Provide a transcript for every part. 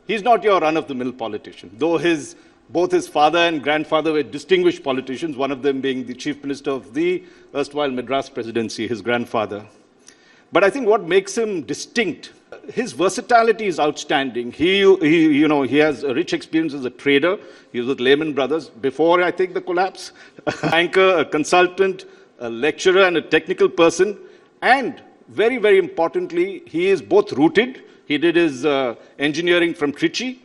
He's not your run-of-the-mill politician, though both his father and grandfather were distinguished politicians, one of them being the chief minister of the erstwhile Madras presidency, his grandfather. But I think what makes him distinct, his versatility is outstanding. He has a rich experience as a trader. He was with Lehman Brothers before, I think, the collapse. A banker, a consultant, a lecturer, and a technical person. And very, very importantly, he is both rooted. He did his engineering from Trichy,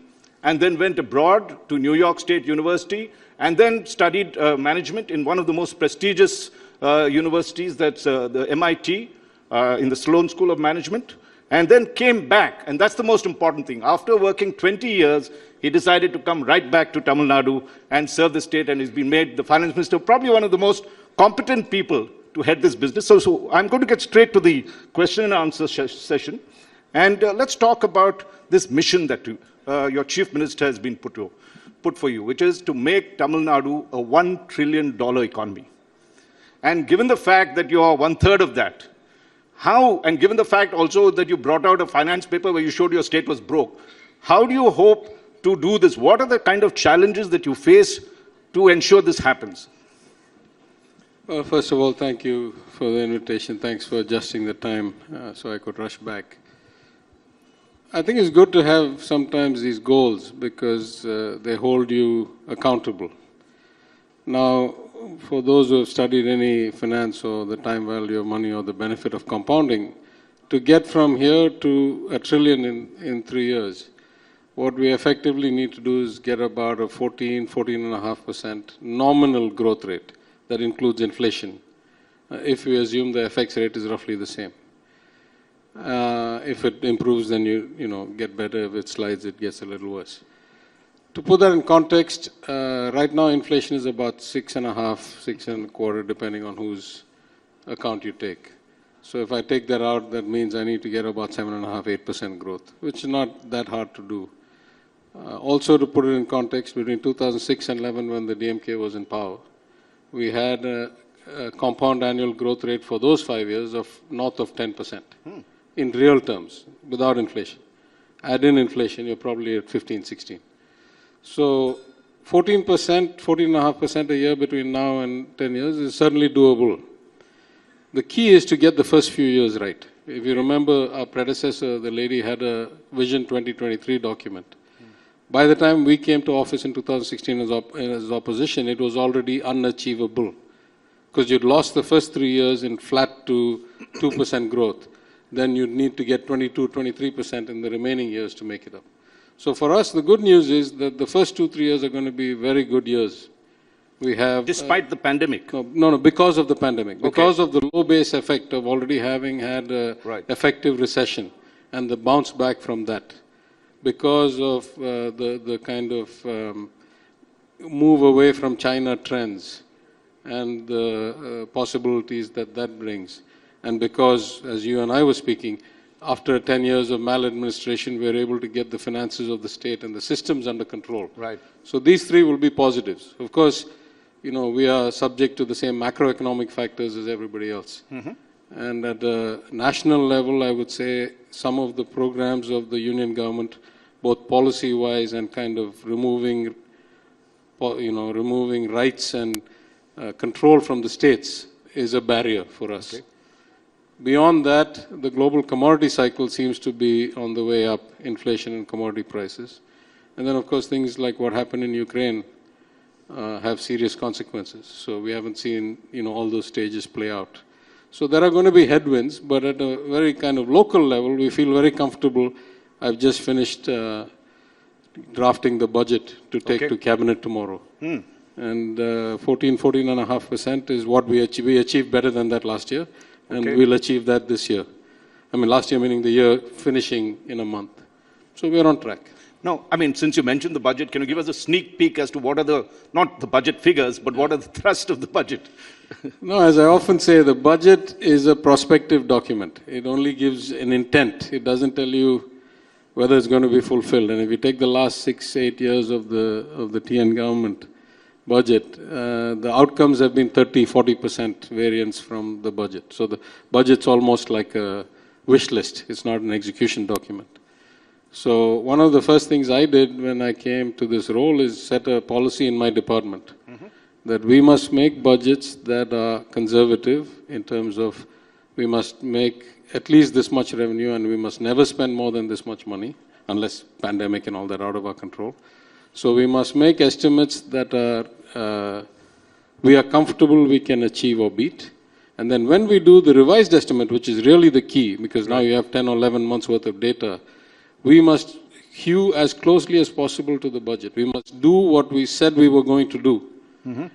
and then went abroad to New York State University, and then studied management in one of the most prestigious universities, that's the MIT, in the Sloan School of Management, and then came back, and that's the most important thing. After working 20 years, he decided to come right back to Tamil Nadu and serve the state, and he's been made the finance minister, probably one of the most competent people to head this business. So I'm going to get straight to the question and answer session, and let's talk about this mission that your chief minister has been put for you, which is to make Tamil Nadu a $1 trillion economy. And given the fact that you are 1/3 of that, how, and given the fact also that you brought out a finance paper where you showed your state was broke, how do you hope to do this? What are the kind of challenges that you face to ensure this happens? Well, first of all, thank you for the invitation. Thanks for adjusting the time so I could rush back. I think it's good to have sometimes these goals because they hold you accountable. Now, for those who have studied any finance or the time value of money or the benefit of compounding, to get from here to $1 trillion in 3 years, what we effectively need to do is get about a 14.5% nominal growth rate that includes inflation. If we assume the FX rate is roughly the same. If it improves, then you get better. If it slides, it gets a little worse. To put that in context, right now inflation is about 6.5%, 6.25%, depending on whose account you take. So if I take that out, that means I need to get about 7.5%, 8% growth, which is not that hard to do. Also, to put it in context, between 2006 and 11, when the DMK was in power, we had a compound annual growth rate for those 5 years of north of 10%. In real terms, without inflation. Add in inflation, you're probably at 15, 16. So 14%, 14.5% a year between now and 10 years is certainly doable. The key is to get the first few years right. If you remember, our predecessor, the lady, had a Vision 2023 document. By the time we came to office in 2016 as opposition, it was already unachievable because you'd lost the first 3 years in flat to 2% growth. Then you'd need to get 22, 23% in the remaining years to make it up. So for us, the good news is that the first 2, 3 years are going to be very good years. We have... Despite the pandemic? No, because of the pandemic. Okay. Because of the low base effect of already having had an effective recession and the bounce back from that. Because of the kind of move away from China trends and the possibilities that brings. And because, as you and I were speaking, after 10 years of maladministration, we are able to get the finances of the state and the systems under control. Right. So these three will be positives. Of course, we are subject to the same macroeconomic factors as everybody else. And at a national level, I would say some of the programs of the union government, both policy-wise and kind of removing rights and control from the states, is a barrier for us. Okay. Beyond that, the global commodity cycle seems to be on the way up, inflation and commodity prices. And then, of course, things like what happened in Ukraine have serious consequences. So we haven't seen, all those stages play out. So there are going to be headwinds, but at a very kind of local level, we feel very comfortable. I've just finished drafting the budget to take to cabinet tomorrow. And 14.5% is what we achieved. We achieved better than that last year. And we'll achieve that this year. I mean, last year meaning the year finishing in a month. So we're on track. Now, I mean, since you mentioned the budget, can you give us a sneak peek as to what are not the budget figures, but what are the thrust of the budget? No, as I often say, the budget is a prospective document. It only gives an intent. It doesn't tell you whether it's going to be fulfilled. And if you take the last 6, 8 years of the TN government budget, the outcomes have been 30, 40% variance from the budget. So the budget's almost like a wish list. It's not an execution document. So one of the first things I did when I came to this role is set a policy in my department that we must make budgets that are conservative in terms of we must make at least this much revenue and we must never spend more than this much money unless pandemic and all that out of our control. So we must make estimates that are we are comfortable we can achieve or beat. And then when we do the revised estimate, which is really the key, because now you have 10 or 11 months worth of data, we must hew as closely as possible to the budget. We must do what we said we were going to do.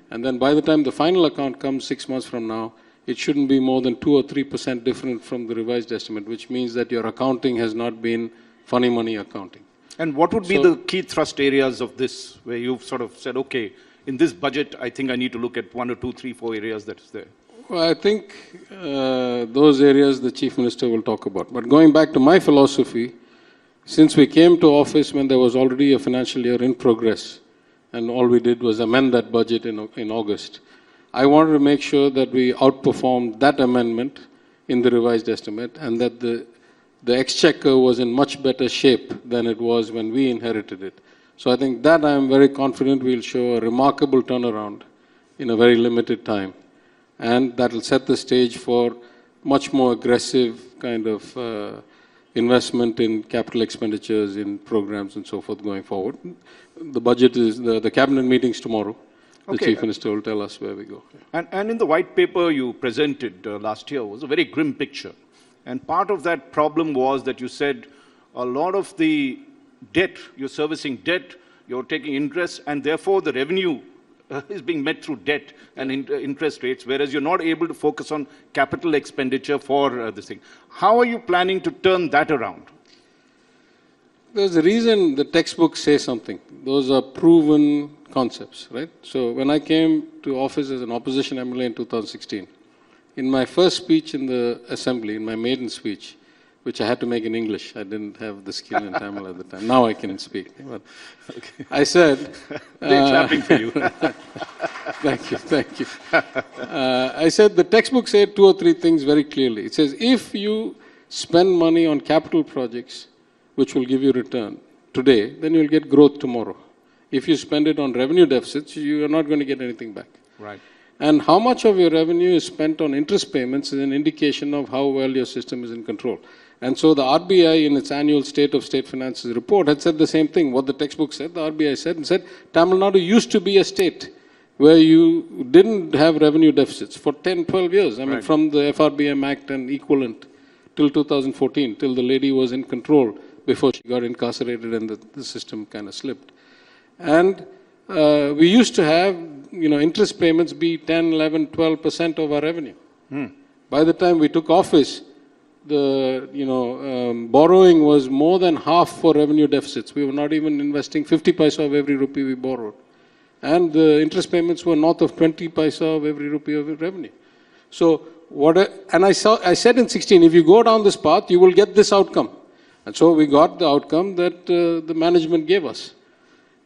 And then by the time the final account comes 6 months from now, it shouldn't be more than 2 or 3% different from the revised estimate, which means that your accounting has not been funny money accounting. And what would be the key thrust areas of this, where you've sort of said, okay, in this budget, I think I need to look at 1 or 2, 3, 4 areas that is there? Well, I think those areas the Chief Minister will talk about. But going back to my philosophy, since we came to office when there was already a financial year in progress, and all we did was amend that budget in August, I wanted to make sure that we outperformed that amendment in the revised estimate and that the exchequer was in much better shape than it was when we inherited it. So I think that I am very confident we'll show a remarkable turnaround in a very limited time. And that will set the stage for much more aggressive kind of investment in capital expenditures, in programs and so forth going forward. The budget is, the cabinet meetings tomorrow. The Chief Minister will tell us where we go. And in the white paper you presented last year was a very grim picture. And part of that problem was that you said a lot of the debt, you're servicing debt, you're taking interest, and therefore the revenue is being met through debt and interest rates, whereas you're not able to focus on capital expenditure for this thing. How are you planning to turn that around? There's a reason the textbooks say something. Those are proven concepts, right? So when I came to office as an opposition MLA in 2016, in my first speech in the assembly, in my maiden speech, which I had to make in English, I didn't have the skill in Tamil at the time. Now I can speak. But I said... They're clapping for you. Thank you. I said the textbook said 2 or 3 things very clearly. It says if you spend money on capital projects, which will give you return today, then you'll get growth tomorrow. If you spend it on revenue deficits, you are not going to get anything back. Right. And how much of your revenue is spent on interest payments is an indication of how well your system is in control. And so the RBI in its annual State of State Finances report had said the same thing. What the textbook said, the RBI said, Tamil Nadu used to be a state where you didn't have revenue deficits for 10, 12 years. I mean, from the FRBM Act and equivalent till 2014, till the lady was in control before she got incarcerated and the system kind of slipped. And we used to have, interest payments be 10, 11, 12% of our revenue. By the time we took office, the borrowing was more than half for revenue deficits. We were not even investing 50 paisa of every rupee we borrowed. And the interest payments were north of 20 paisa of every rupee of revenue. So I said in 16, if you go down this path, you will get this outcome. And so we got the outcome that the management gave us.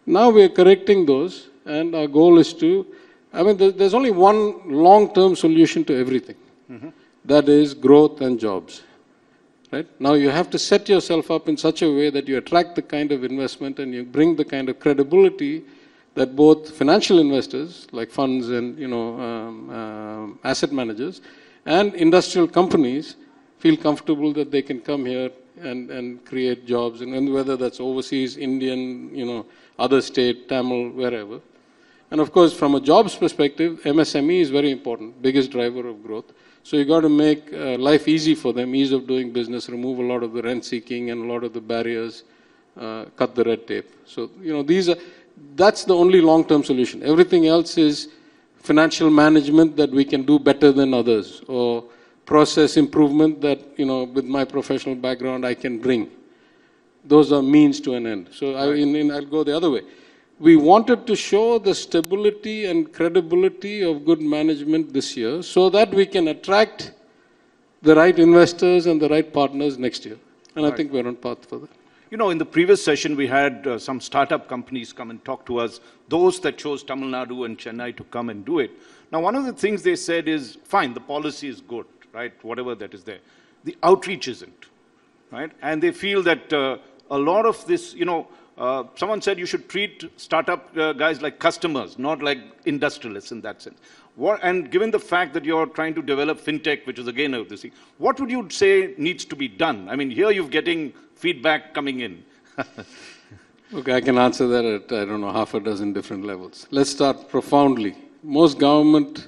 Now we are correcting those, and our goal is to, there's only one long-term solution to everything. That is growth and jobs. Right? Now you have to set yourself up in such a way that you attract the kind of investment and you bring the kind of credibility that both financial investors, like funds and asset managers, and industrial companies feel comfortable that they can come here and create jobs, and whether that's overseas, Indian, other state, Tamil, wherever. And of course, from a jobs perspective, MSME is very important, biggest driver of growth. So you got to make life easy for them, ease of doing business, remove a lot of the rent seeking and a lot of the barriers, cut the red tape. So, that's the only long-term solution. Everything else is financial management that we can do better than others, or process improvement that, with my professional background, I can bring. Those are means to an end. So I'll go the other way. We wanted to show the stability and credibility of good management this year so that we can attract the right investors and the right partners next year. And I think we're on path for that. In the previous session, we had some startup companies come and talk to us, those that chose Tamil Nadu and Chennai to come and do it. Now, one of the things they said is, fine, the policy is good, right, whatever that is there. The outreach isn't, right? And they feel that a lot of this, someone said you should treat startup guys like customers, not like industrialists in that sense. And given the fact that you're trying to develop fintech, which is again of this thing, what would you say needs to be done? I mean, here you're getting feedback coming in. Okay, I can answer that at, I don't know, half a dozen different levels. Let's start profoundly. Most government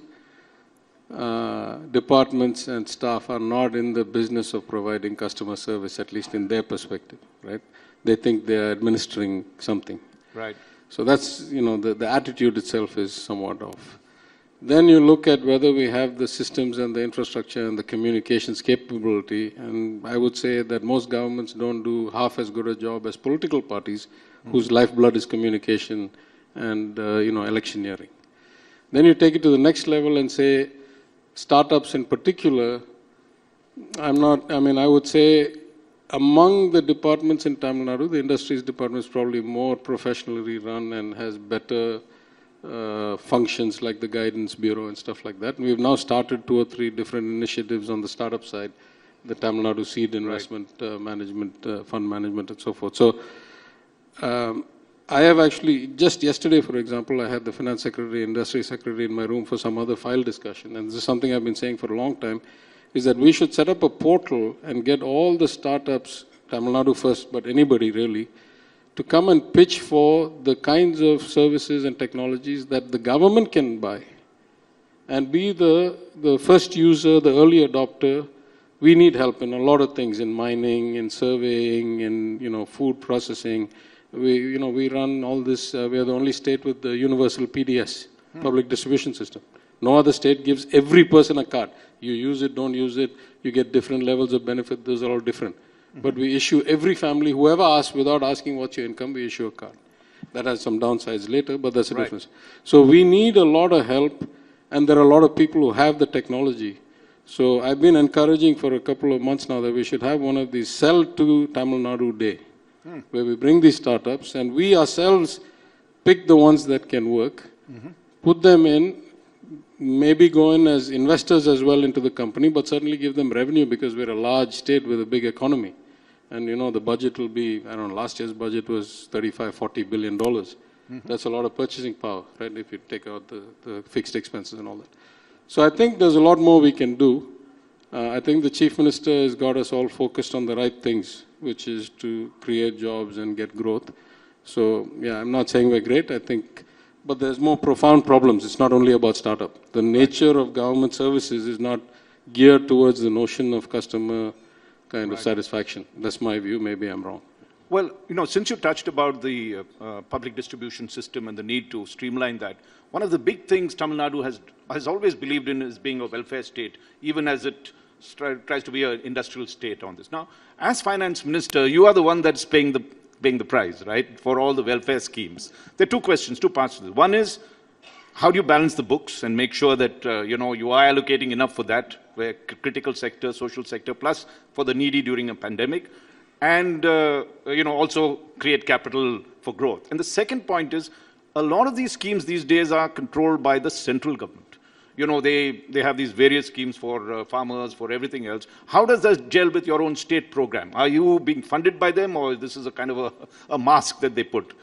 departments and staff are not in the business of providing customer service, at least in their perspective, right? They think they are administering something. Right. So that's, the attitude itself is somewhat off. Then you look at whether we have the systems and the infrastructure and the communications capability, and I would say that most governments don't do half as good a job as political parties whose lifeblood is communication and, electioneering. Then you take it to the next level and say, startups in particular, I would say among the departments in Tamil Nadu, the industries department is probably more professionally run and has better functions like the guidance bureau and stuff like that. And we've now started 2 or 3 different initiatives on the startup side, the Tamil Nadu seed investment management, fund management and so forth. So I have actually, just yesterday, for example, I had the finance secretary, industry secretary in my room for some other file discussion. And this is something I've been saying for a long time, is that we should set up a portal and get all the startups, Tamil Nadu first, but anybody really, to come and pitch for the kinds of services and technologies that the government can buy and be the first user, the early adopter. We need help in a lot of things, in mining, in surveying, in food processing. We run all this, we are the only state with the universal PDS, public distribution system. No other state gives every person a card. You use it, don't use it, you get different levels of benefit, those are all different. But we issue every family, whoever asks, without asking what's your income, we issue a card. That has some downsides later, but that's the difference. So we need a lot of help, and there are a lot of people who have the technology. So I've been encouraging for a couple of months now that we should have one of these Sell to Tamil Nadu Day, where we bring these startups, and we ourselves pick the ones that can work, put them in, maybe go in as investors as well into the company, but certainly give them revenue because we're a large state with a big economy. And the budget will be, I don't know, last year's budget was $35–40 billion. That's a lot of purchasing power, right, if you take out the fixed expenses and all that. So I think there's a lot more we can do. I think the Chief Minister has got us all focused on the right things, which is to create jobs and get growth. So, yeah, I'm not saying we're great, but there's more profound problems. It's not only about startup. The nature of government services is not geared towards the notion of customer kind of satisfaction. That's my view. Maybe I'm wrong. Well, since you touched about the public distribution system and the need to streamline that, one of the big things Tamil Nadu has always believed in is being a welfare state, even as it tries to be an industrial state on this. Now, as finance minister, you are the one that's paying the price, right, for all the welfare schemes. There are 2 questions, 2 parts to this. One is, how do you balance the books and make sure that, you are allocating enough for that, where critical sector, social sector, plus for the needy during a pandemic, and, also create capital for growth. And the second point is, a lot of these schemes these days are controlled by the central government. They have these various schemes for farmers, for everything else. How does that gel with your own state program? Are you being funded by them, or this is a kind of a mask that they put?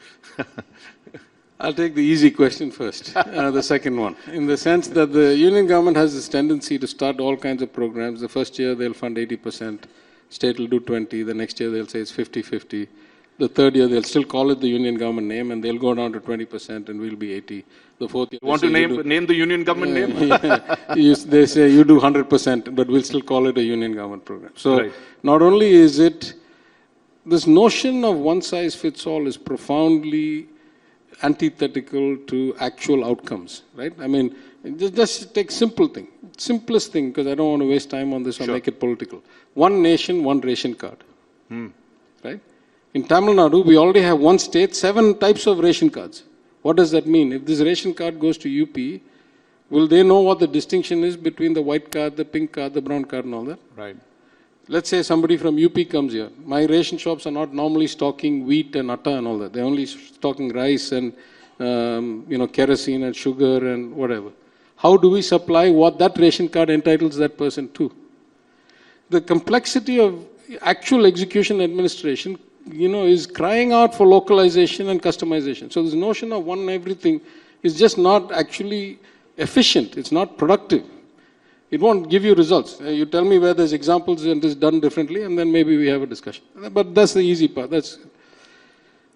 I'll take the easy question first, the second one. In the sense that the union government has this tendency to start all kinds of programs. The first year they'll fund 80%, state will do 20%, the next year they'll say it's 50-50. The third year they'll still call it the union government name, and they'll go down to 20% and we'll be 80%. The fourth year, you want to name the union government name? They say you do 100%, but we'll still call it a union government program. So not only is it, this notion of one size fits all is profoundly antithetical to actual outcomes, right? I mean, just take simplest thing, because I don't want to waste time on this or make it political. One nation, one ration card, right? In Tamil Nadu, we already have one state, 7 types of ration cards. What does that mean? If this ration card goes to UP, will they know what the distinction is between the white card, the pink card, the brown card and all that? Right. Let's say somebody from UP comes here. My ration shops are not normally stocking wheat and atta and all that. They're only stocking rice and, kerosene and sugar and whatever. How do we supply what that ration card entitles that person to? The complexity of actual execution administration is crying out for localization and customization. So this notion of one everything is just not actually efficient. It's not productive. It won't give you results. You tell me where there's examples and it's done differently, and then maybe we have a discussion. But that's the easy part. That's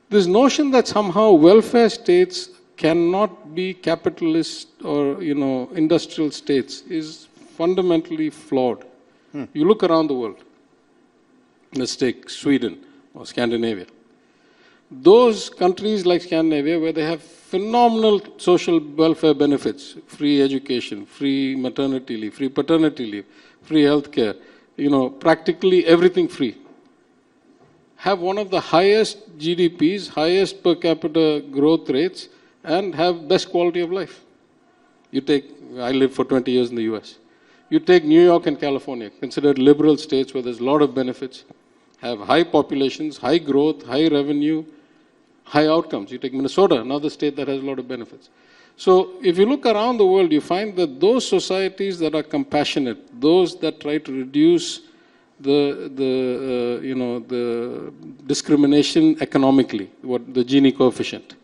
this notion that somehow welfare states cannot be capitalist or industrial states is fundamentally flawed. You look around the world. Let's take Sweden or Scandinavia. Those countries like Scandinavia, where they have phenomenal social welfare benefits, free education, free maternity leave, free paternity leave, free healthcare, practically everything free, have one of the highest GDPs, highest per capita growth rates, and have best quality of life. I lived for 20 years in the US. You take New York and California, considered liberal states where there's a lot of benefits, have high populations, high growth, high revenue, high outcomes. You take Minnesota, another state that has a lot of benefits. So if you look around the world, you find that those societies that are compassionate, those that try to reduce the discrimination economically, the Gini coefficient,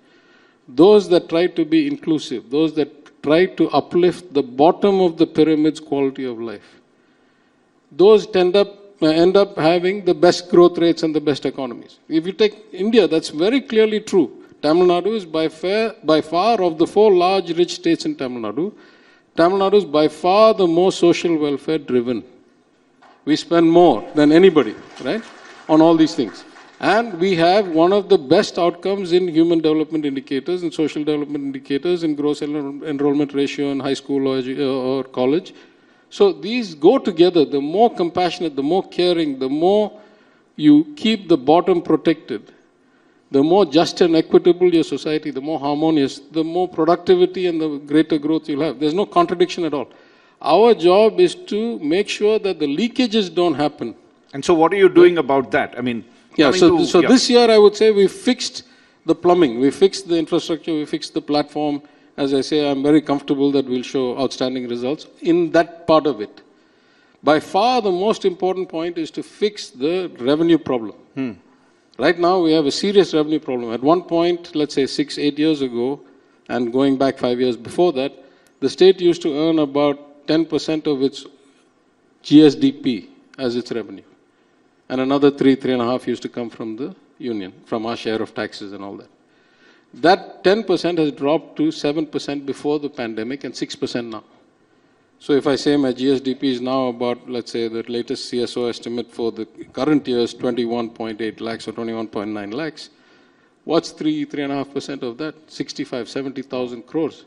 those that try to be inclusive, those that try to uplift the bottom of the pyramid's quality of life, those end up having the best growth rates and the best economies. If you take India, that's very clearly true. Tamil Nadu is by far of the 4 large rich states in Tamil Nadu is by far the most social welfare driven. We spend more than anybody, right, on all these things. And we have one of the best outcomes in human development indicators and social development indicators in gross enrollment ratio in high school or college. So these go together. The more compassionate, the more caring, the more you keep the bottom protected, the more just and equitable your society, the more harmonious, the more productivity and the greater growth you'll have. There's no contradiction at all. Our job is to make sure that the leakages don't happen. And so what are you doing about that? I mean, this year I would say we fixed the plumbing, we fixed the infrastructure, we fixed the platform. As I say, I'm very comfortable that we'll show outstanding results in that part of it. By far the most important point is to fix the revenue problem. Right now we have a serious revenue problem. At one point, let's say 6-8 years ago, and going back 5 years before that, the state used to earn about 10% of its GSDP as its revenue. And another 3.5 used to come from the union, from our share of taxes and all that. That 10% has dropped to 7% before the pandemic and 6% now. So if I say my GSDP is now about, let's say the latest CSO estimate for the current year is 21.8 lakhs or 21.9 lakhs, what's 3.5% of that? 70,000 crores.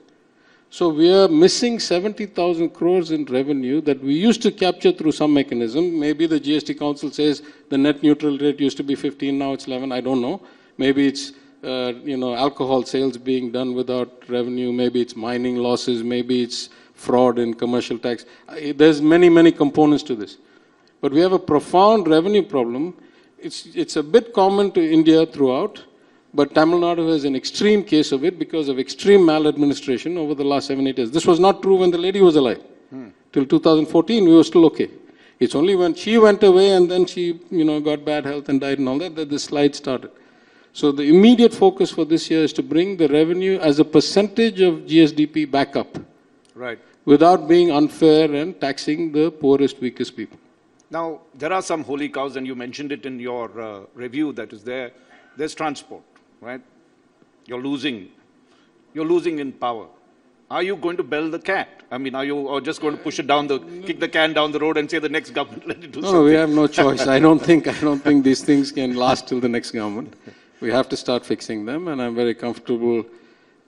So we are missing 70,000 crores in revenue that we used to capture through some mechanism. Maybe the GST Council says the net neutral rate used to be 15, now it's 11, I don't know. Maybe it's alcohol sales being done without revenue, maybe it's mining losses, maybe it's fraud in commercial tax. There's many components to this. But we have a profound revenue problem. It's a bit common to India throughout, but Tamil Nadu has an extreme case of it because of extreme maladministration over the last 7-8 years. This was not true when the lady was alive. Till 2014, we were still okay. It's only when she went away and then she got bad health and died and all that, that the slide started. So the immediate focus for this year is to bring the revenue as a percentage of GSDP back up. Right. Without being unfair and taxing the poorest, weakest people. Now, there are some holy cows, and you mentioned it in your review that is there. There's transport, right? You're losing in power. Are you going to bell the cat? I mean, are you just going to push it kick the can down the road and say the next government let it do something? No, we have no choice. I don't think these things can last till the next government. We have to start fixing them, and I'm very comfortable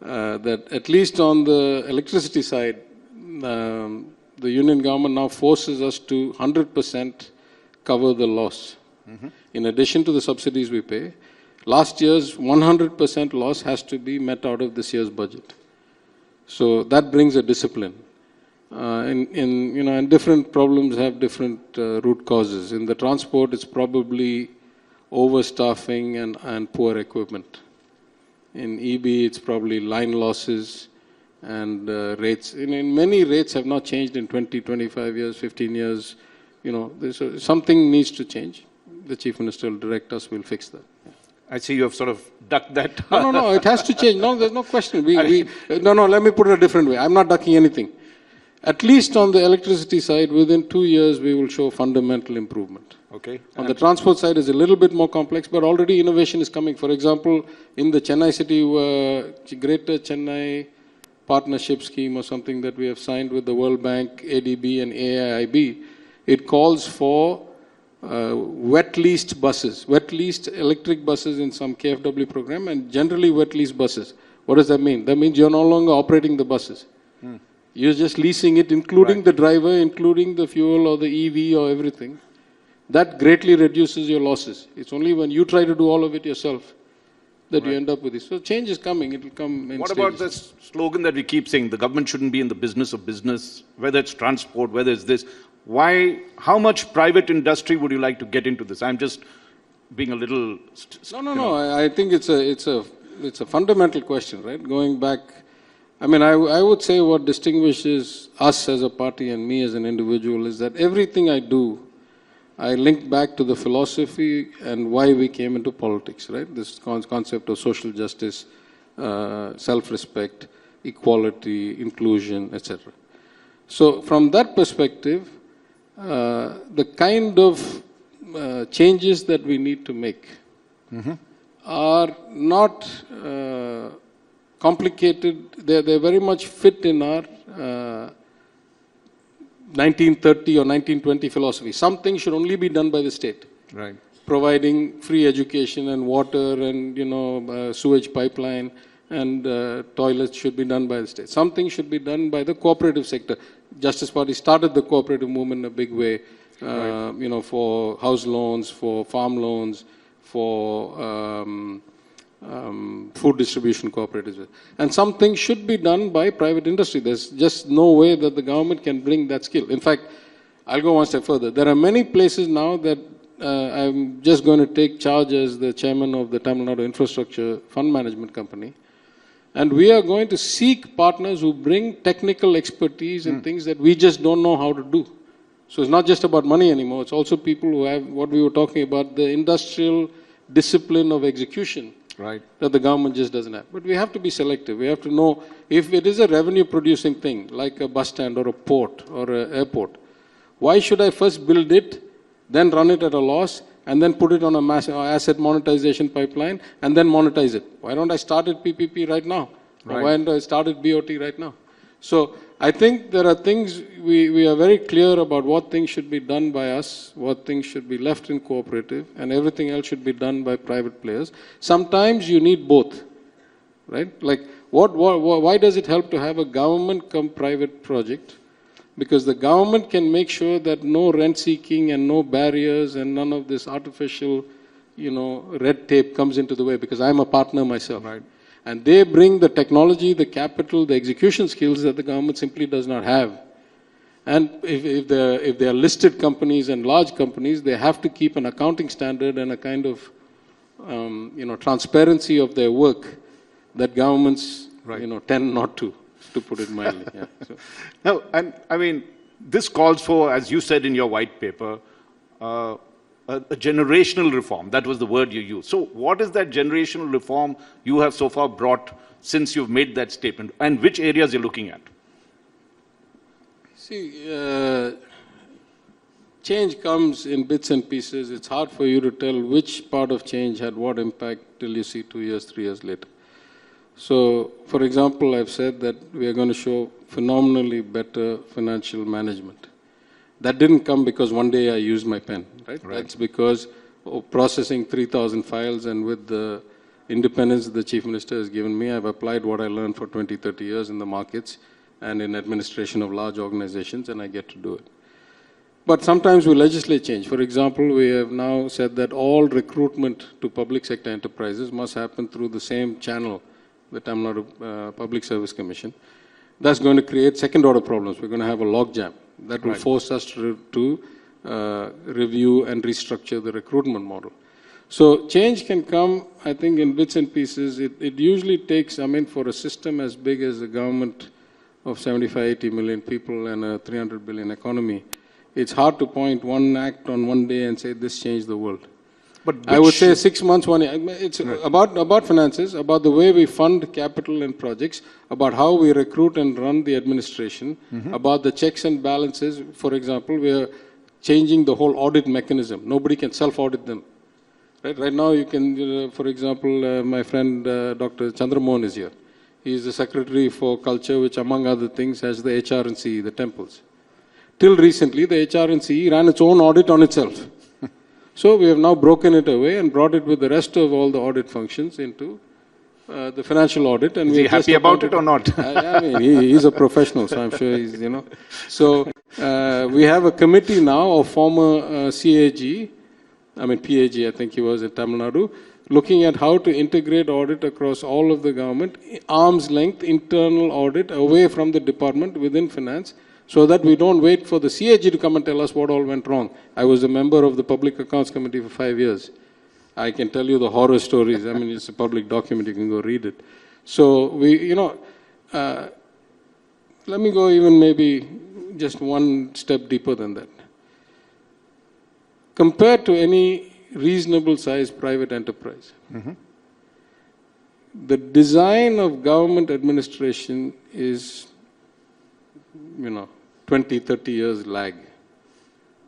that at least on the electricity side, the union government now forces us to 100% cover the loss. In addition to the subsidies we pay, last year's 100% loss has to be met out of this year's budget. So that brings a discipline. And different problems have different root causes. In the transport, it's probably overstaffing and poor equipment. In EB, it's probably line losses and rates. Many rates have not changed in 20, 25 years, 15 years. Something needs to change. The Chief Minister will direct us, we'll fix that. I see you have sort of ducked that. No, it has to change. No, there's no question. No, let me put it a different way. I'm not ducking anything. At least on the electricity side, within 2 years, we will show fundamental improvement. Okay. On the transport side, is a little bit more complex, but already innovation is coming. For example, in the Chennai city, Greater Chennai Partnership Scheme or something that we have signed with the World Bank, ADB and AIIB, it calls for wet leased buses, wet leased electric buses in some KFW program, and generally wet leased buses. What does that mean? That means you're no longer operating the buses. You're just leasing it, including the driver, including the fuel or the EV or everything. That greatly reduces your losses. It's only when you try to do all of it yourself that you end up with this. So change is coming. It will come in What stages. about this slogan that we keep saying, the government shouldn't be in the business of business, whether it's transport, whether it's this. Why, how much private industry would you like to get into this? I'm just being a little... No. I think it's a fundamental question, right? Going back, I mean, I would say what distinguishes us as a party and me as an individual is that everything I do, I link back to the philosophy and why we came into politics, right? This concept of social justice, self-respect, equality, inclusion, etc. So from that perspective, the kind of changes that we need to make are not complicated. They very much fit in our 1930 or 1920 philosophy. Some things should only be done by the state. Right. Providing free education and water and, sewage pipeline and toilets should be done by the state. Some things should be done by the cooperative sector. Justice Party started the cooperative movement in a big way, for house loans, for farm loans, for food distribution cooperatives. And some things should be done by private industry. There's just no way that the government can bring that skill. In fact, I'll go one step further. There are many places now that I'm just going to take charge as the chairman of the Tamil Nadu Infrastructure Fund Management Company. And we are going to seek partners who bring technical expertise in things that we just don't know how to do. So it's not just about money anymore. It's also people who have what we were talking about, the industrial discipline of execution. Right. That the government just doesn't have. But we have to be selective. We have to know if it is a revenue producing thing, like a bus stand or a port or an airport, why should I first build it, then run it at a loss, and then put it on a asset monetization pipeline, and then monetize it? Why don't I start at PPP right now? Right. Or why don't I start at BOT right now? So I think there are things, we are very clear about what things should be done by us, what things should be left in cooperative, and everything else should be done by private players. Sometimes you need both, right? Like, why does it help to have a government come private project? Because the government can make sure that no rent seeking and no barriers and none of this artificial, red tape comes into the way, because I'm a partner myself. Right. And they bring the technology, the capital, the execution skills that the government simply does not have. And if they are listed companies and large companies, they have to keep an accounting standard and a kind of transparency of their work that governments tend not to put it mildly. Yeah, so. No, and I mean, this calls for, as you said in your white paper, a generational reform. That was the word you used. So what is that generational reform you have so far brought since you've made that statement, and which areas you're looking at? See, change comes in bits and pieces. It's hard for you to tell which part of change had what impact till you see 2 years, 3 years later. So, for example, I've said that we are going to show phenomenally better financial management. That didn't come because one day I used my pen, right? That's because of processing 3,000 files, and with the independence the Chief Minister has given me, I've applied what I learned for 20, 30 years in the markets and in administration of large organizations, and I get to do it. But sometimes we legislate change. For example, we have now said that all recruitment to public sector enterprises must happen through the same channel, the Tamil Nadu Public Service Commission. That's going to create second-order problems. We're going to have a logjam. That will force us to review and restructure the recruitment model. So change can come, I think, in bits and pieces. It usually takes, for a system as big as a government of 75, 80 million people and a 300 billion economy, it's hard to point one act on one day and say this changed the world. But I would say 6 months, 1 year. It's about finances, about the way we fund capital and projects, about how we recruit and run the administration, about the checks and balances. For example, we are changing the whole audit mechanism. Nobody can self-audit them. Right now, you can, for example, my friend Dr. Chandramohan is here. He is the Secretary for Culture, which among other things has the HR&CE, the temples. Till recently, the HR&CE ran its own audit on itself. So we have now broken it away and brought it with the rest of all the audit functions into the financial audit. And is he happy about it or not? I mean, he's a professional, so I'm sure he's, So we have a committee now of former PAG, I think he was in Tamil Nadu, looking at how to integrate audit across all of the government, arm's length, internal audit away from the department within finance, so that we don't wait for the CAG to come and tell us what all went wrong. I was a member of the Public Accounts Committee for 5 years. I can tell you the horror stories. I mean, it's a public document, you can go read it. So let me go even maybe just one step deeper than that. Compared to any reasonable sized private enterprise, the design of government administration is, 20, 30 years lag.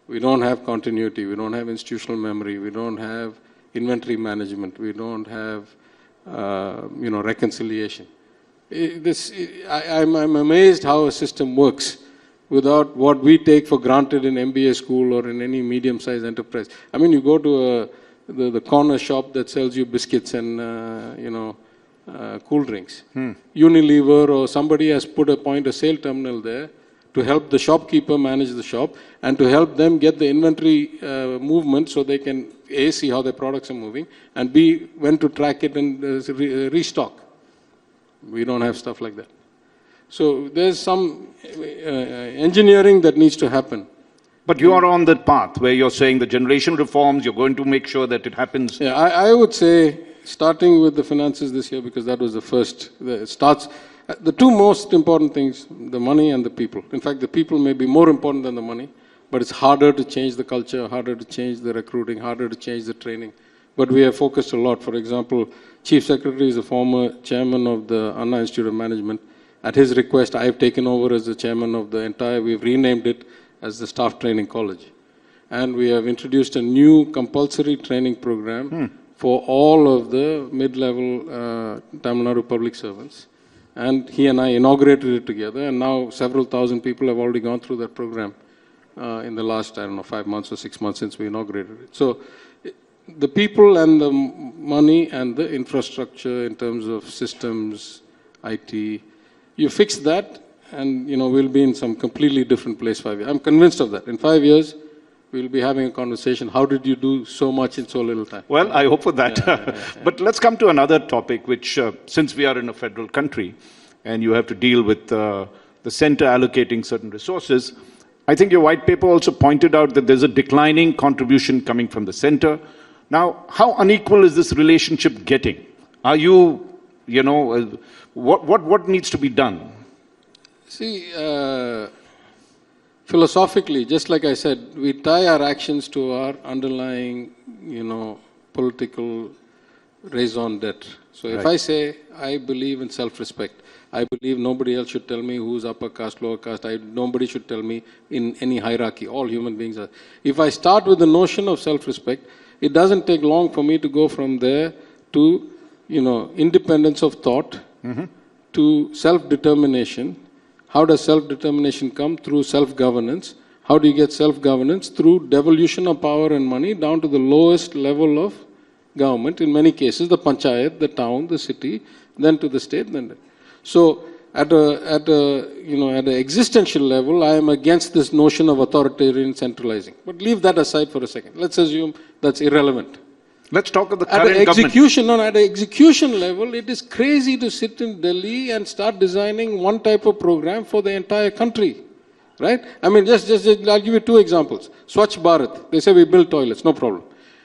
We don't have continuity, we don't have institutional memory, we don't have inventory management, we don't have, reconciliation. I'm amazed how a system works without what we take for granted in MBA school or in any medium-sized enterprise. I mean, you go to the corner shop that sells you biscuits and, cool drinks. Unilever or somebody has put a sale terminal there to help the shopkeeper manage the shop and to help them get the inventory movement so they can A, see how their products are moving, and B, when to track it and restock. We don't have stuff like that. So there's some engineering that needs to happen. But you are on that path where you're saying the generation reforms, you're going to make sure that it happens. Yeah, I would say starting with the finances this year, because that was the first, the two most important things, the money and the people. In fact, the people may be more important than the money, but it's harder to change the culture, harder to change the recruiting, harder to change the training. But we have focused a lot. For example, Chief Secretary is a former chairman of the Anna Institute of Management. At his request, I have taken over as the chairman of the entire, we've renamed it as the Staff Training College. And we have introduced a new compulsory training program for all of the mid-level Tamil Nadu public servants. And he and I inaugurated it together, and now several thousand people have already gone through that program in the last, 5 months or 6 months since we inaugurated it. So the people and the money and the infrastructure in terms of systems, IT, you fix that and we'll be in some completely different place 5 years. I'm convinced of that. In 5 years, we'll be having a conversation. How did you do so much in so little time? Well, I hope for that. But let's come to another topic, which since we are in a federal country and you have to deal with the center allocating certain resources, I think your white paper also pointed out that there's a declining contribution coming from the center. Now, how unequal is this relationship getting? Are you, what needs to be done? See, philosophically, just like I said, we tie our actions to our underlying, political raison d'etre. So if I say, I believe in self-respect, I believe nobody else should tell me who's upper caste, lower caste, nobody should tell me in any hierarchy, all human beings are. If I start with the notion of self-respect, it doesn't take long for me to go from there to, independence of thought, to self-determination. How does self-determination come? Through self-governance. How do you get self-governance? Through devolution of power and money down to the lowest level of government, in many cases, the panchayat, the town, the city, then to the state, then. So at an existential level, I am against this notion of authoritarian centralizing. But leave that aside for a second. Let's assume that's irrelevant. Let's talk of the current government. At the execution level, it is crazy to sit in Delhi and start designing one type of program for the entire country, right? I mean, just I'll give you two examples. Swachh Bharat, they say we build toilets, no problem.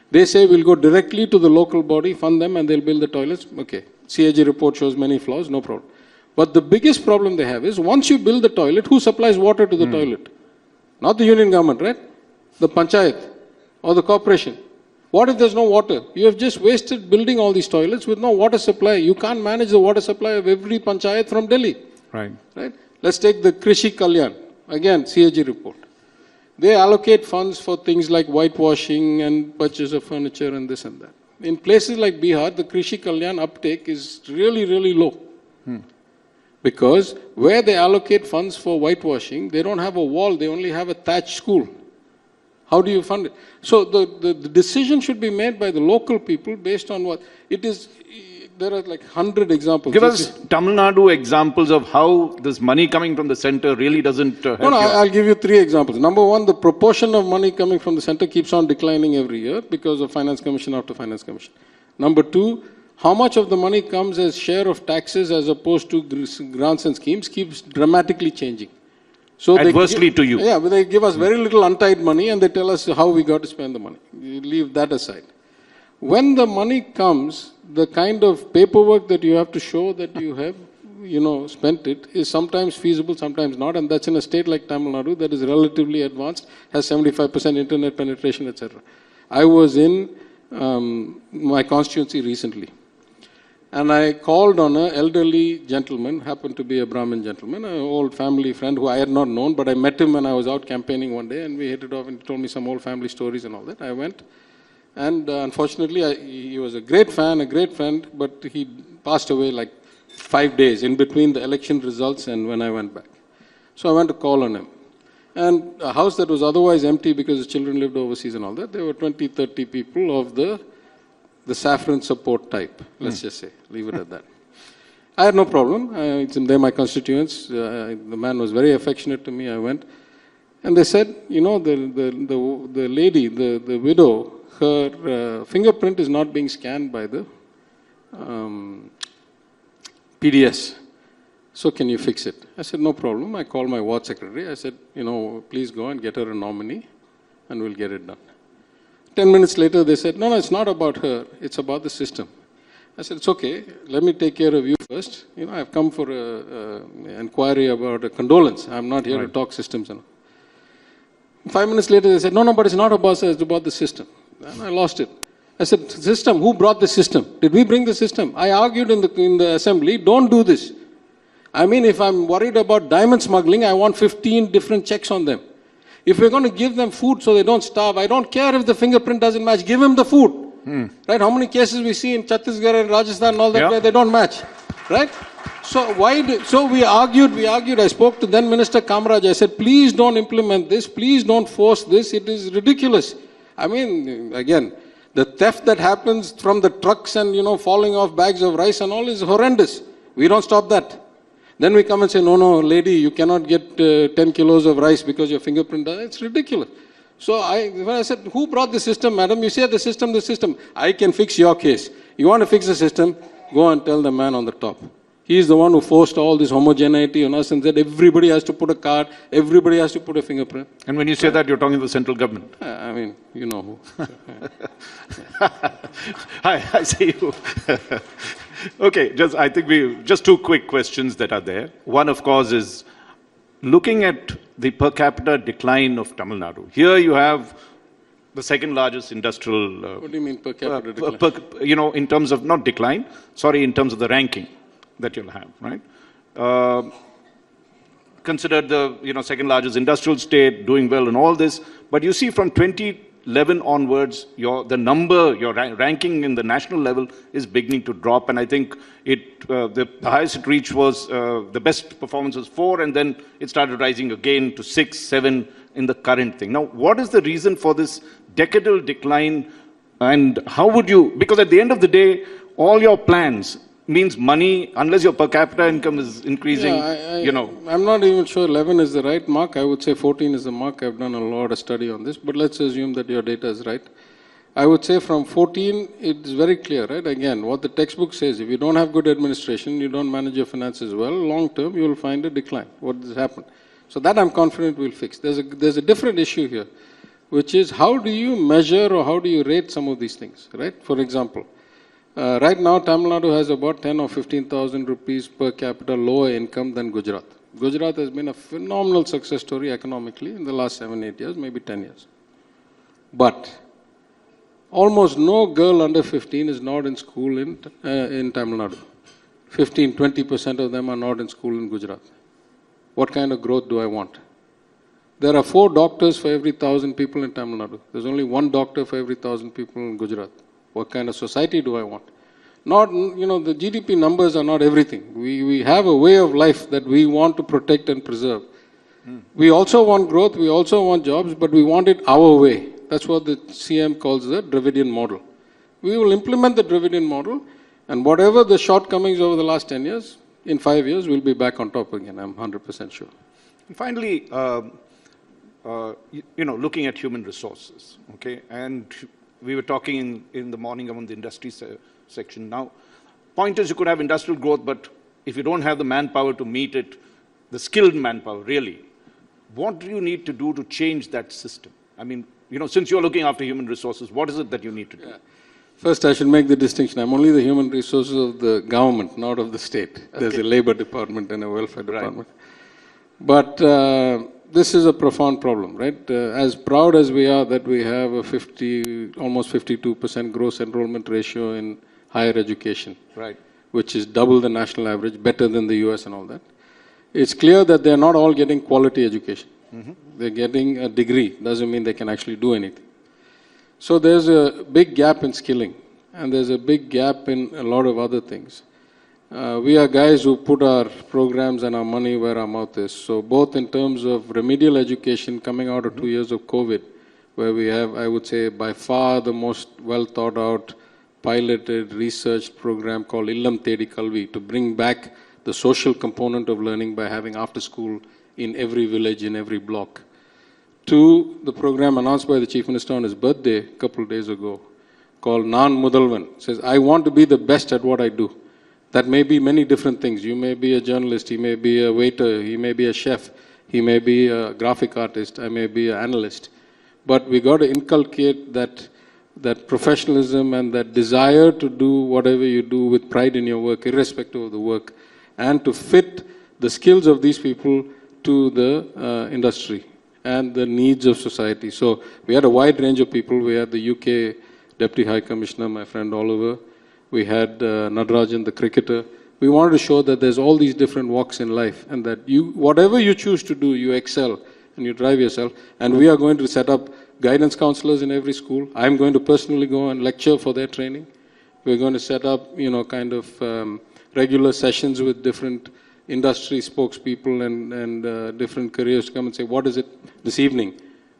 They say we'll go directly to the local body, fund them, and they'll build the toilets. Okay, CAG report shows many flaws, no problem. But the biggest problem they have is once you build the toilet, who supplies water to the toilet? Not the union government, right? The panchayat or the corporation. What if there's no water? You have just wasted building all these toilets with no water supply. You can't manage the water supply of every panchayat from Delhi. Right. Right? Let's take the Krishi Kalyan. Again, CAG report. They allocate funds for things like whitewashing and purchase of furniture and this and that. In places like Bihar, the Krishi Kalyan uptake is really, really low. Because where they allocate funds for whitewashing, they don't have a wall, they only have a thatched school. How do you fund it? So the decision should be made by the local people based on what it is. There are like 100 examples. Give us Tamil Nadu examples of how this money coming from the center really doesn't help you. I'll give you 3 examples. Number 1, the proportion of money coming from the center keeps on declining every year because of finance commission after finance commission. Number 2, how much of the money comes as share of taxes as opposed to grants and schemes keeps dramatically changing. So adversely to you. Yeah, but they give us very little untied money and they tell us how we got to spend the money. You leave that aside. When the money comes, the kind of paperwork that you have to show that you have, spent it is sometimes feasible, sometimes not, and that's in a state like Tamil Nadu that is relatively advanced, has 75% internet penetration, etc. I was in my constituency recently, and I called on an elderly gentleman, happened to be a Brahmin gentleman, an old family friend who I had not known, but I met him when I was out campaigning one day, and we hit it off, and he told me some old family stories and all that. I went. And unfortunately, he was a great fan, a great friend, but he passed away like 5 days in between the election results and when I went back. So I went to call on him. And a house that was otherwise empty because the children lived overseas and all that, there were 20, 30 people of the saffron support type, let's just say, leave it at that. I had no problem. They're my constituents. The man was very affectionate to me. I went. And they said, the lady, the widow, her fingerprint is not being scanned by the PDS. So can you fix it? I said, no problem. I called my ward secretary. I said, please go and get her a nominee and we'll get it done. 10 minutes later, they said, no, it's not about her. It's about the system. I said, it's okay. Let me take care of you first. I've come for an inquiry about a condolence. I'm not here to talk systems. 5 minutes later, they said, no, but it's not about us. It's about the system. And I lost it. I said, system, who brought the system? Did we bring the system? I argued in the assembly, don't do this. I mean, if I'm worried about diamond smuggling, I want 15 different checks on them. If we're going to give them food so they don't starve, I don't care if the fingerprint doesn't match, give them the food. Right? How many cases we see in Chhattisgarh and Rajasthan and all that where they don't match? Right? So we argued. I spoke to then Minister Kamraj. I said, please don't implement this. Please don't force this. It is ridiculous. I mean, again, the theft that happens from the trucks and, falling off bags of rice and all is horrendous. We don't stop that. Then we come and say, no, lady, you cannot get 10 kilos of rice because your fingerprint does. It's ridiculous. So when I said, who brought the system, madam? You say the system. I can fix your case. You want to fix the system? Go and tell the man on the top. He is the one who forced all this homogeneity on us and said everybody has to put a card, everybody has to put a fingerprint. And when you say that, you're talking to the central government. I mean, you know who. I see you. Okay, I think just 2 quick questions that are there. One, of course, is looking at the per capita decline of Tamil Nadu. Here you have the second largest industrial... what do you mean per capita decline? In terms of, not decline, in terms of the ranking that you'll have, right? Considered the second largest industrial state, doing well and all this, but you see from 2011 onwards, your ranking in the national level is beginning to drop, and I think the highest it reached was, the best performance was 4, and then it started rising again to 6, 7 in the current thing. Now, what is the reason for this decadal decline, and how would you, because at the end of the day, all your plans means money, unless your per capita income is increasing, I'm not even sure 11 is the right mark. I would say 14 is the mark. I've done a lot of study on this, but let's assume that your data is right. I would say from 14, it's very clear, right? Again, what the textbook says, if you don't have good administration, you don't manage your finances well, long term, you will find a decline. What has happened? So that I'm confident we'll fix. There's a different issue here, which is how do you measure or how do you rate some of these things, right? For example, right now, Tamil Nadu has about 10 or 15,000 rupees per capita lower income than Gujarat. Gujarat has been a phenomenal success story economically in the last 7, 8 years, maybe 10 years. But Almost no girl under 15 is not in school in Tamil Nadu. 15, 20% of them are not in school in Gujarat. What kind of growth do I want? There are 4 doctors for every 1,000 people in Tamil Nadu. There's only 1 doctor for every 1,000 people in Gujarat. What kind of society do I want? Not, the GDP numbers are not everything. We have a way of life that we want to protect and preserve. We also want growth, we also want jobs, but we want it our way. That's what the CM calls the Dravidian model. We will implement the Dravidian model, and whatever the shortcomings over the last 10 years, in 5 years, we'll be back on top again, I'm 100% sure. And finally, looking at human resources, okay, and we were talking in the morning about the industry section. Now, point is you could have industrial growth, but if you don't have the manpower to meet it, the skilled manpower, really, what do you need to do to change that system? I mean, since you're looking after human resources, what is it that you need to do? Yeah. First, I should make the distinction. I'm only the human resources of the government, not of the state. Okay. There's a labor department and a welfare department. Right. But this is a profound problem, right? As proud as we are that we have a almost 52% gross enrollment ratio in higher education, right, which is double the national average, better than the US and all that. It's clear that they're not all getting quality education. Mm-hmm. They're getting a degree, doesn't mean they can actually do anything. So there's a big gap in skilling, and there's a big gap in a lot of other things. We are guys who put our programs and our money where our mouth is. So both in terms of remedial education coming out of 2 years of COVID, where we have, I would say, by far the most well thought out, piloted, researched program called Illam Thedi Kalvi to bring back the social component of learning by having after school in every village, in every block. To the program announced by the Chief Minister on his birthday a couple of days ago, called Naan Mudalvan. Says, I want to be the best at what I do. That may be many different things. You may be a journalist, he may be a waiter, he may be a chef, he may be a graphic artist, I may be an analyst. But we got to inculcate that professionalism and that desire to do whatever you do with pride in your work, irrespective of the work, and to fit the skills of these people to the industry and the needs of society. So we had a wide range of people. We had the UK Deputy High Commissioner, my friend Oliver. We had Nadarajan, the cricketer. We wanted to show that there's all these different walks in life and that whatever you choose to do, you excel and you drive yourself. And we are going to set up guidance counselors in every school. I'm going to personally go and lecture for their training. We're going to set up, regular sessions with different industry spokespeople and different careers to come and say, what is it this evening?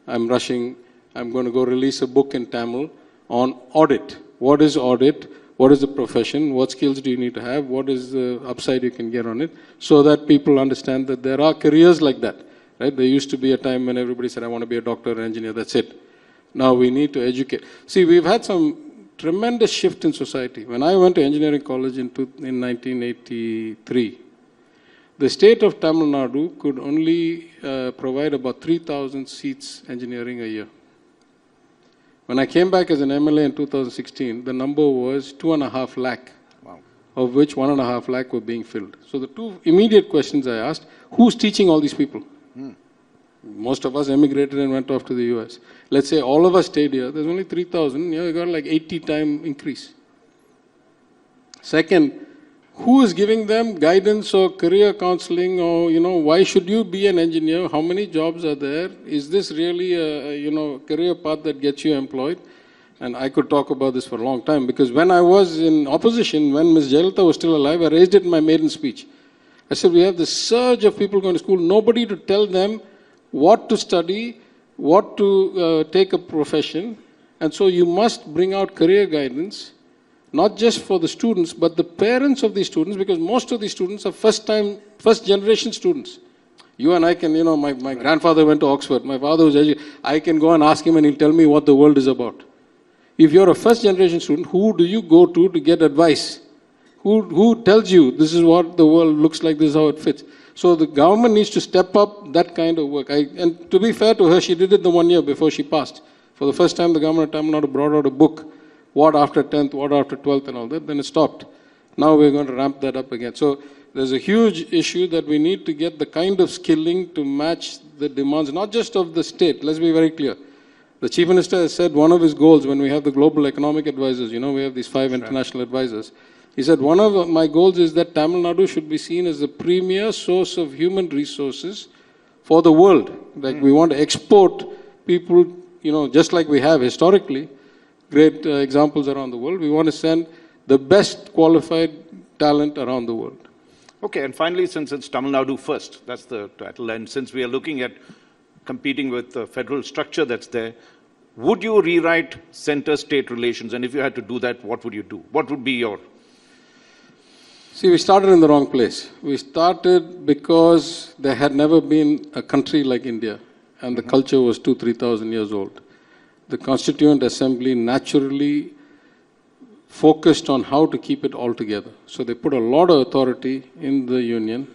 I'm rushing. I'm going to go release a book in Tamil on audit. What is audit? What is the profession? What skills do you need to have? What is the upside you can get on it? So that people understand that there are careers like that. Right? There used to be a time when everybody said, I want to be a doctor or engineer, that's it. Now we need to educate. See, we've had some tremendous shift in society. When I went to engineering college in 1983, the state of Tamil Nadu could only provide about 3,000 seats engineering a year. When I came back as an MLA in 2016, the number was 2.5 lakh, wow, of which 1.5 lakh were being filled. So the 2 immediate questions I asked, who's teaching all these people? Most of us emigrated and went off to the US. Let's say all of us stayed here, there's only 3,000, you got like 80-time increase. Second, who is giving them guidance or career counseling or, why should you be an engineer? How many jobs are there? Is this really a, career path that gets you employed? And I could talk about this for a long time because when I was in opposition, when Ms. Jayalalitha was still alive, I raised it in my maiden speech. I said, we have this surge of people going to school, nobody to tell them what to study, what to take a profession. And so you must bring out career guidance, not just for the students, but the parents of these students, because most of these students are first generation students. You and I can, my grandfather went to Oxford, my father was educated. I can go and ask him and he'll tell me what the world is about. If you're a first generation student, who do you go to get advice? Who tells you this is what the world looks like, this is how it fits? So the government needs to step up that kind of work. And to be fair to her, she did it the 1 year before she passed. For the first time, the government of Tamil Nadu brought out a book, what after 10th, what after 12th and all that, then it stopped. Now we're going to ramp that up again. So there's a huge issue that we need to get the kind of skilling to match the demands, not just of the state, let's be very clear. The Chief Minister has said one of his goals when we have the global economic advisors, you know, we have these 5 international advisors. He said one of my goals is that Tamil Nadu should be seen as the premier source of human resources for the world. Like we want to export people, you know, just like we have historically, great examples around the world. We want to send the best qualified talent around the world. Okay, and finally, since it's Tamil Nadu first, that's the title, and since we are looking at competing with the federal structure that's there, would you rewrite center-state relations? And if you had to do that, what would you do? What would be your... See, we started in the wrong place. We started because there had never been a country like India, and the culture was 2,000-3,000 years old. The Constituent Assembly naturally focused on how to keep it all together. So they put a lot of authority in the union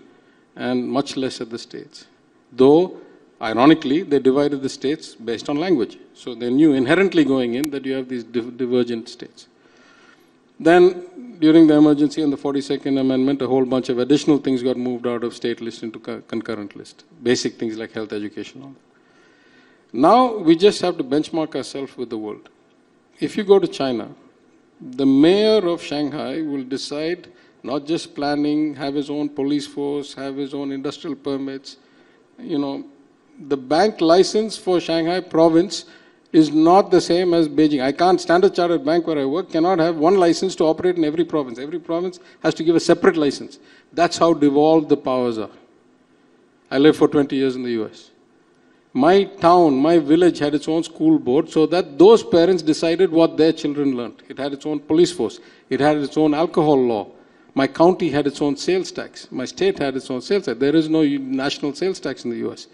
and much less at the states. Though, ironically, they divided the states based on language. So they knew inherently going in that you have these divergent states. Then, during the emergency and the 42nd Amendment, a whole bunch of additional things got moved out of state list into concurrent list. Basic things like health, education, all that. Now, we just have to benchmark ourselves with the world. If you go to China, the mayor of Shanghai will decide not just planning, have his own police force, have his own industrial permits. You know, the bank license for Shanghai province is not the same as Beijing. Standard Chartered Bank where I work cannot have one license to operate in every province. Every province has to give a separate license. That's how devolved the powers are. I lived for 20 years in the US. My town, my village had its own school board so that those parents decided what their children learned. It had its own police force. It had its own alcohol law. My county had its own sales tax. My state had its own sales tax. There is no national sales tax in the US.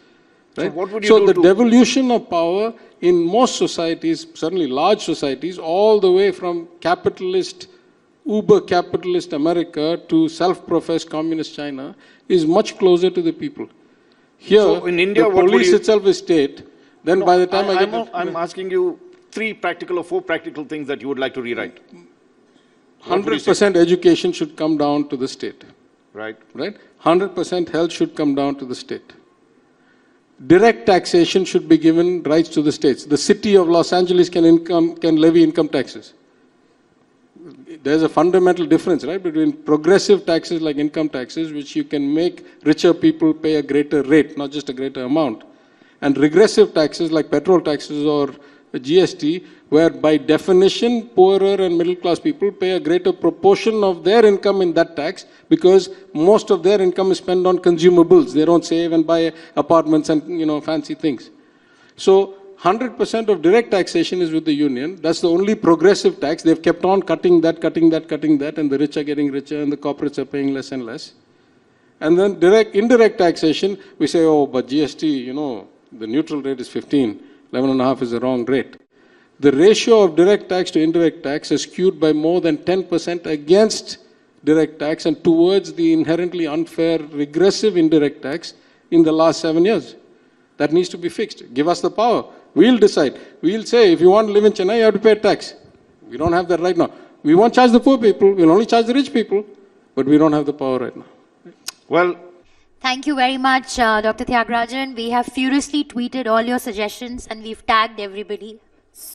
Right? So what would you do the devolution of power in most societies, certainly large societies, all the way from capitalist, uber-capitalist America to self-professed communist China is much closer to the people. Here, so in India, the police itself is state. Then by the time I'm asking you 3 practical or 4 practical things that you would like to rewrite. 100% education should come down to the state. Right. Right? 100% health should come down to the state. Direct taxation should be given rights to the states. The city of Los Angeles can levy income taxes. There's a fundamental difference, right, between progressive taxes like income taxes, which you can make richer people pay a greater rate, not just a greater amount, and regressive taxes like petrol taxes or GST, where by definition poorer and middle class people pay a greater proportion of their income in that tax because most of their income is spent on consumables. They don't save and buy apartments and, you know, fancy things. So 100% of direct taxation is with the union. That's the only progressive tax. They've kept on cutting that, and the rich are getting richer and the corporates are paying less and less. And then indirect taxation, we say, oh, but GST, you know, the neutral rate is 15, 11.5 is the wrong rate. The ratio of direct tax to indirect tax is skewed by more than 10% against direct tax and towards the inherently unfair, regressive indirect tax in the last 7 years. That needs to be fixed. Give us the power. We'll decide. We'll say, if you want to live in Chennai, you have to pay tax. We don't have that right now. We won't charge the poor people. We'll only charge the rich people. But we don't have the power right now. Well, thank you very much, Dr. Tyagarajan. We have furiously tweeted all your suggestions and we've tagged everybody.